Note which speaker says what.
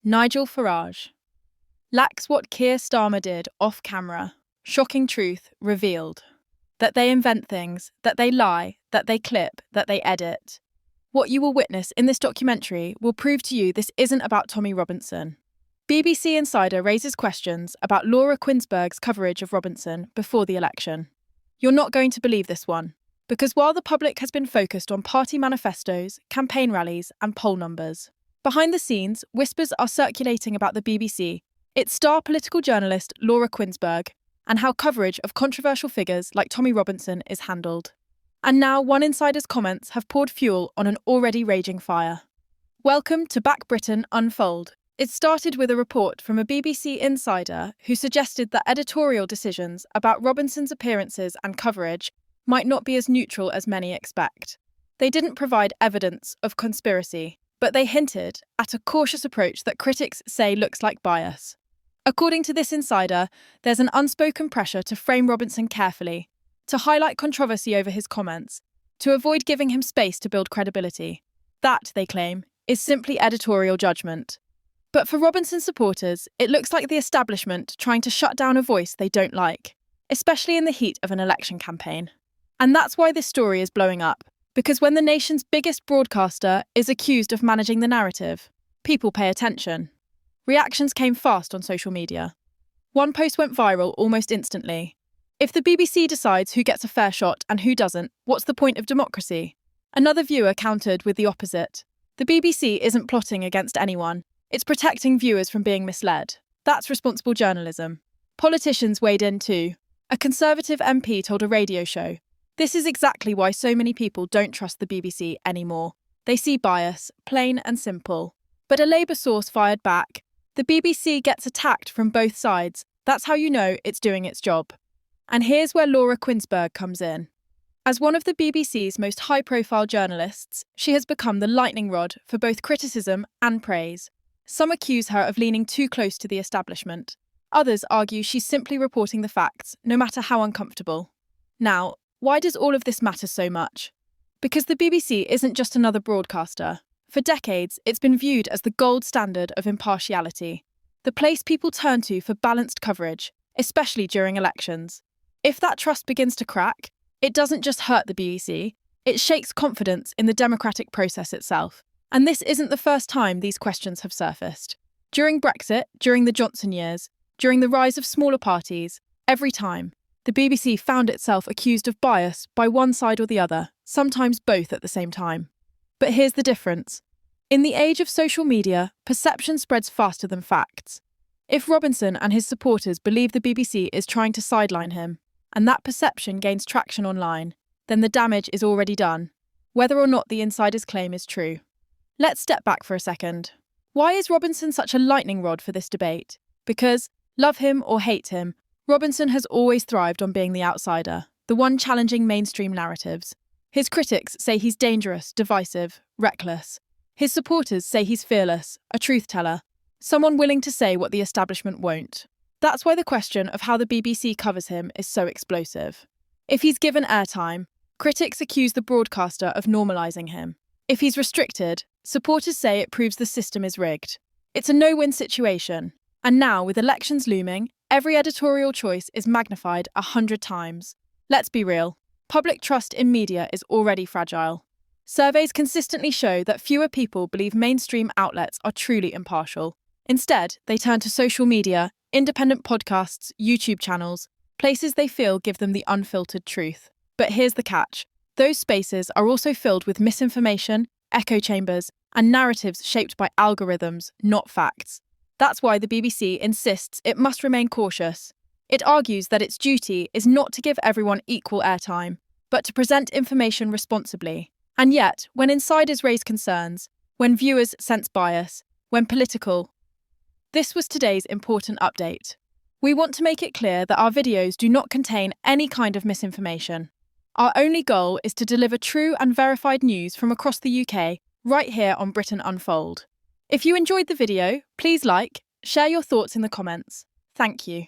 Speaker 1: Nigel Farage lacks what Keir Starmer did off camera. Shocking truth revealed. That they invent things, that they lie, that they clip, that they edit. What you will witness in this documentary will prove to you this isn't about Tommy Robinson. BBC Insider raises questions about Laura Kuenssberg's coverage of Robinson before the election. You're not going to believe this one, because while the public has been focused on party manifestos, campaign rallies, and poll numbers, behind the scenes, whispers are circulating about the BBC, its star political journalist Laura Kuenssberg, and how coverage of controversial figures like Tommy Robinson is handled. And now one insider's comments have poured fuel on an already raging fire. Welcome to Back Britain Unfold. It started with a report from a BBC insider who suggested that editorial decisions about Robinson's appearances and coverage might not be as neutral as many expect. They didn't provide evidence of conspiracy, but they hinted at a cautious approach that critics say looks like bias. According to this insider, there's an unspoken pressure to frame Robinson carefully, to highlight controversy over his comments, to avoid giving him space to build credibility. That, they claim, is simply editorial judgment. But for Robinson supporters, it looks like the establishment trying to shut down a voice they don't like, especially in the heat of an election campaign. And that's why this story is blowing up, because when the nation's biggest broadcaster is accused of managing the narrative, people pay attention. Reactions came fast on social media. One post went viral almost instantly. If the BBC decides who gets a fair shot and who doesn't, what's the point of democracy? Another viewer countered with the opposite. The BBC isn't plotting against anyone. It's protecting viewers from being misled. That's responsible journalism. Politicians weighed in too. A Conservative MP told a radio show, "This is exactly why so many people don't trust the BBC anymore. They see bias, plain and simple." But a Labour source fired back. The BBC gets attacked from both sides. That's how you know it's doing its job. And here's where Laura Kuenssberg comes in. As one of the BBC's most high-profile journalists, she has become the lightning rod for both criticism and praise. Some accuse her of leaning too close to the establishment. Others argue she's simply reporting the facts, no matter how uncomfortable. Now, why does all of this matter so much? Because the BBC isn't just another broadcaster. For decades, it's been viewed as the gold standard of impartiality, the place people turn to for balanced coverage, especially during elections. If that trust begins to crack, it doesn't just hurt the BBC, it shakes confidence in the democratic process itself. And this isn't the first time these questions have surfaced. During Brexit, during the Johnson years, during the rise of smaller parties, every time, the BBC found itself accused of bias by one side or the other, sometimes both at the same time. But here's the difference. In the age of social media, perception spreads faster than facts. If Robinson and his supporters believe the BBC is trying to sideline him, and that perception gains traction online, then the damage is already done, whether or not the insider's claim is true. Let's step back for a second. Why is Robinson such a lightning rod for this debate? Because, love him or hate him, Robinson has always thrived on being the outsider, the one challenging mainstream narratives. His critics say he's dangerous, divisive, reckless. His supporters say he's fearless, a truth teller, someone willing to say what the establishment won't. That's why the question of how the BBC covers him is so explosive. If he's given airtime, critics accuse the broadcaster of normalising him. If he's restricted, supporters say it proves the system is rigged. It's a no-win situation. And now, with elections looming, every editorial choice is magnified 100 times. Let's be real. Public trust in media is already fragile. Surveys consistently show that fewer people believe mainstream outlets are truly impartial. Instead, they turn to social media, independent podcasts, YouTube channels, places they feel give them the unfiltered truth. But here's the catch. Those spaces are also filled with misinformation, echo chambers, and narratives shaped by algorithms, not facts. That's why the BBC insists it must remain cautious. It argues that its duty is not to give everyone equal airtime, but to present information responsibly. And yet, when insiders raise concerns, when viewers sense bias, when political... This was today's important update. We want to make it clear that our videos do not contain any kind of misinformation. Our only goal is to deliver true and verified news from across the UK, right here on Britain Unfold. If you enjoyed the video, please like, share your thoughts in the comments. Thank you.